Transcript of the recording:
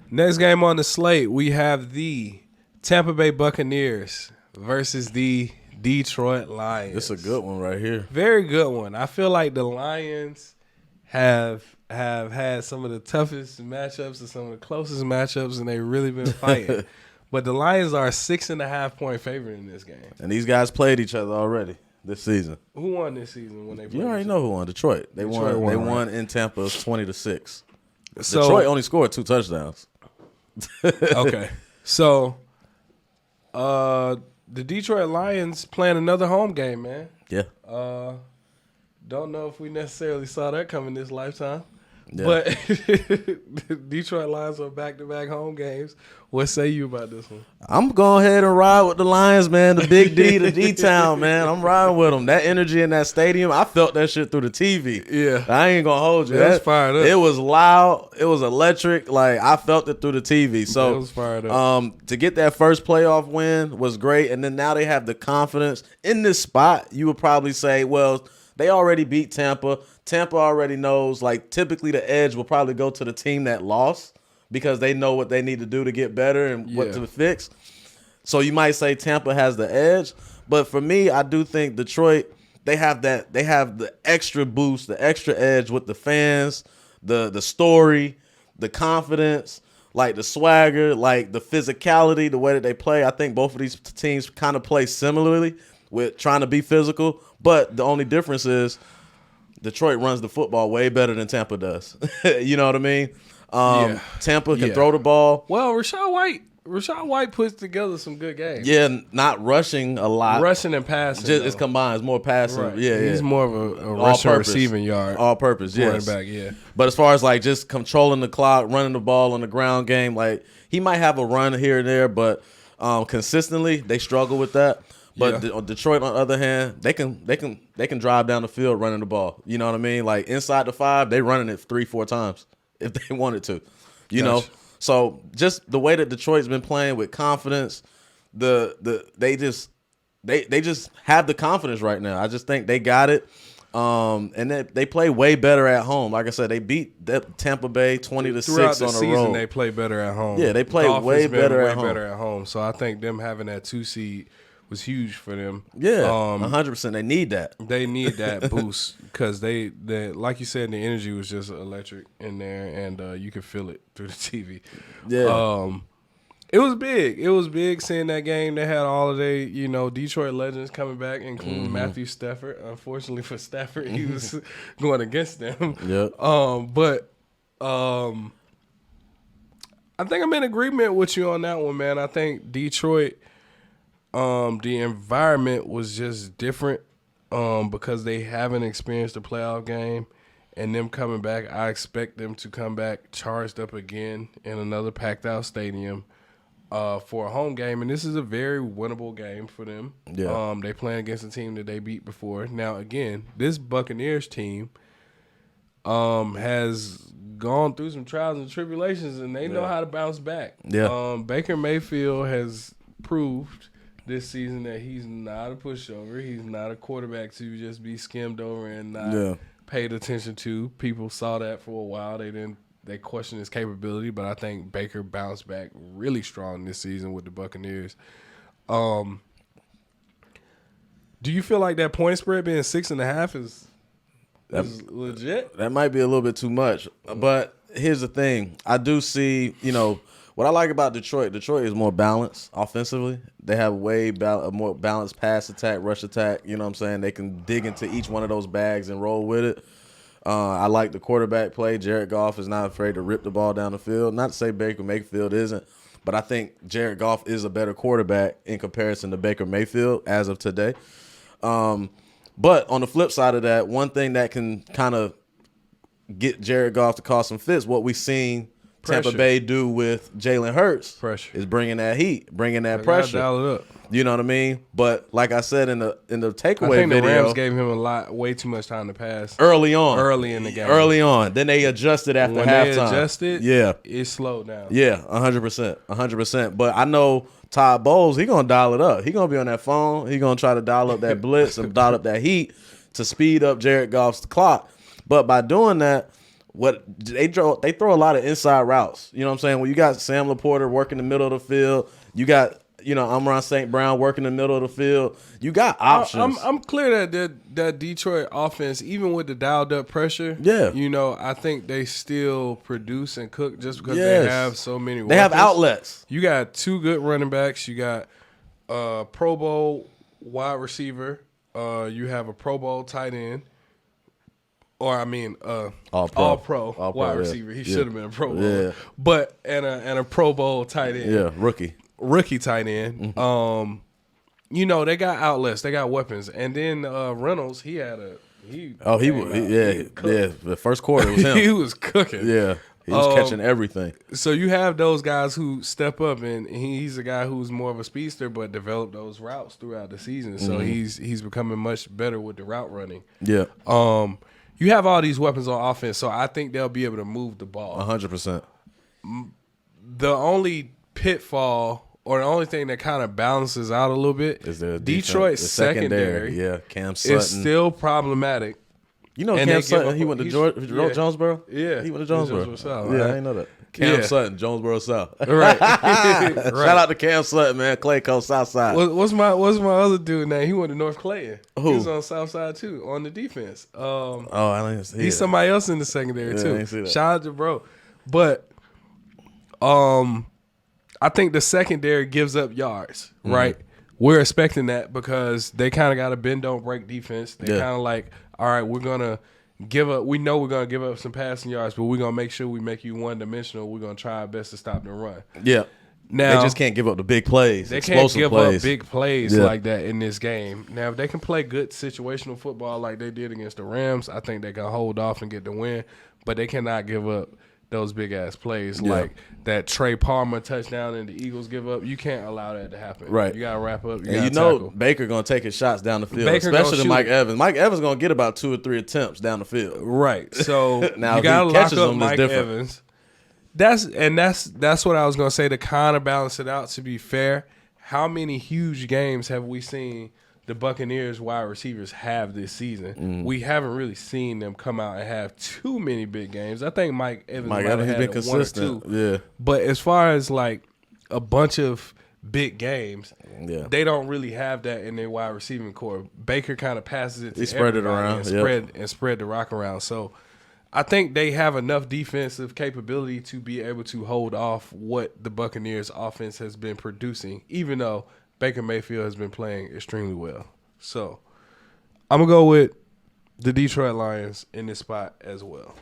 Next game on the slate, we have the Tampa Bay Buccaneers versus the Detroit Lions. It's a good one right here. Very good one. I feel like the Lions have had some of the toughest matchups and some of the closest matchups, and they've really been fighting. But the Lions are a 6.5-point favorite in this game. And these guys played each other already this season. Who won this season when they played? You already know who won. Detroit. They won in Tampa 20-6. So, Detroit only scored 2 touchdowns. Okay. So the Detroit Lions playing another home game, man. Yeah. Don't know if we necessarily saw that coming this lifetime. Yeah. But the Detroit Lions are back-to-back home games. What say you about this one? I'm going ahead and ride with the Lions, man. The big D, the D-Town, man. I'm riding with them. That energy in that stadium, I felt that shit through the TV. Yeah. I ain't going to hold you. That was fired up. It was loud. It was electric. Like, I felt it through the TV. So, it was fired up. To get that first playoff win was great. And then now they have the confidence. In this spot, you would probably say, well, they already beat Tampa. Tampa already knows, like, typically the edge will probably go to the team that lost because they know what they need to do to get better and what to fix. So you might say Tampa has the edge. But for me, I do think Detroit, they have the extra boost, the extra edge with the fans, the story, the confidence, like the swagger, like the physicality, the way that they play. I think both of these teams kind of play similarly with trying to be physical. But the only difference is Detroit runs the football way better than Tampa does. You know what I mean? Tampa can throw the ball. Well, Rachaad White puts together some good games. Yeah, not rushing a lot. Rushing and passing. It's combined. It's more passing. Right. Yeah, He's more of a rushing receiving yard. All purpose, yes. Running back, yeah. But as far as like just controlling the clock, running the ball on the ground game, like he might have a run here and there, but consistently they struggle with that. But Detroit, on the other hand, they can drive down the field running the ball. You know what I mean? Like inside the 5, they running it 3-4 times if they wanted to. You know? So just the way that Detroit's been playing with confidence, they just have the confidence right now. I just think they got it. And they play way better at home. Like I said, they beat Tampa Bay 20-6 on the season, road. They play better at home. Yeah, they play way better at home. So I think them having that 2 seed was huge for them. Yeah, 100%. They need that. They need that boost because they like you said, the energy was just electric in there, and you could feel it through the TV. Yeah. It was big. It was big seeing that game. They had all of their, Detroit legends coming back, including Matthew Stafford. Unfortunately for Stafford, he was going against them. Yeah. But I think I'm in agreement with you on that one, man. I think Detroit, the environment was just different because they haven't experienced a playoff game. And them coming back, I expect them to come back charged up again in another packed-out stadium for a home game. And this is a very winnable game for them. Yeah. They playing against a team that they beat before. Now, again, this Buccaneers team has gone through some trials and tribulations, and they know how to bounce back. Yeah. Baker Mayfield has proved this season that he's not a pushover. He's not a quarterback to just be skimmed over and not paid attention to. People saw that for a while. They questioned his capability, but I think Baker bounced back really strong this season with the Buccaneers. Do you feel like that point spread being 6.5 is legit? That might be a little bit too much. But here's the thing. I do see, what I like about Detroit is more balanced offensively. They have a more balanced pass attack, rush attack. You know what I'm saying? They can dig into each one of those bags and roll with it. I like the quarterback play. Jared Goff is not afraid to rip the ball down the field. Not to say Baker Mayfield isn't, but I think Jared Goff is a better quarterback in comparison to Baker Mayfield as of today. But on the flip side of that, one thing that can kind of get Jared Goff to cause some fits, what we've seen Tampa Bay do with Jalen Hurts is bringing that heat, bringing that pressure. Dial it up. You know what I mean? But like I said in the takeaway I think video, the Rams gave him way too much time to pass early in the game. Early on, then they adjusted after when halftime. They adjusted, it slowed down. Yeah, 100%. But I know Todd Bowles, he gonna dial it up. He gonna be on that phone. He gonna try to dial up that blitz and dial up that heat to speed up Jared Goff's clock. But by doing that, They throw a lot of inside routes. You know what I'm saying? When you got Sam Laporta working the middle of the field, you got Amon-Ra St. Brown working the middle of the field. You got options. I'm clear that Detroit offense, even with the dialed up pressure, I think they still produce and cook just because they have so many weapons. They have outlets. You got 2 good running backs. You got Pro Bowl wide receiver. You have a Pro Bowl tight end. Or all pro wide receiver. He should have been a Pro Bowl. Yeah. But and a Pro Bowl tight end. Yeah, rookie tight end. Mm-hmm. They got outlets, they got weapons, and then Reynolds, the first quarter was him. He was cooking. Yeah, he was catching everything. So you have those guys who step up, and he's a guy who's more of a speedster, but developed those routes throughout the season. So he's becoming much better with the route running. Yeah. You have all these weapons on offense, so I think they'll be able to move the ball. 100%. The only pitfall, or the only thing that kind of balances out a little bit, is the Detroit's secondary. Yeah, Cam Sutton is still problematic. Cam Sutton, he went to Jonesboro? Yeah. He went to Jonesboro. South, I didn't know that. Cam Sutton, Jonesboro South. Right. Shout out to Cam Sutton, man. Clay Coast South Side. What's my other dude name? He went to North Clayton. Who? He was on South Side too, on the defense. I didn't see he's it. somebody else in the secondary I too. didn't see that. Shout out to bro. But I think the secondary gives up yards, right? We're expecting that because they kind of got a bend don't break defense. They kind of like, all right, we're gonna give up. We know we're gonna give up some passing yards, but we're gonna make sure we make you one dimensional. We're gonna try our best to stop the run. Yeah. Now they just can't give up the big plays. They can't give plays. up big plays like that in this game. Now, if they can play good situational football like they did against the Rams, I think they can hold off and get the win. But they cannot give up those big ass plays like that Trey Palmer touchdown and the Eagles give up. You can't allow that to happen. Right. You gotta wrap up. You tackle. Baker gonna take his shots down the field, especially to Mike Evans. Mike Evans gonna get about 2 or 3 attempts down the field. Right. So now you gotta lock up them, Mike Evans. That's what I was gonna say to kind of balance it out. To be fair, how many huge games have we seen the Buccaneers wide receivers have this season? We haven't really seen them come out and have too many big games. I think Mike Evans has been consistent. 1 or 2. Yeah. But as far as like a bunch of big games, they don't really have that in their wide receiving core. Baker kind of passes it to spread it around and spread the rock around. So I think they have enough defensive capability to be able to hold off what the Buccaneers offense has been producing, even though Baker Mayfield has been playing extremely well. So I'm going to go with the Detroit Lions in this spot as well.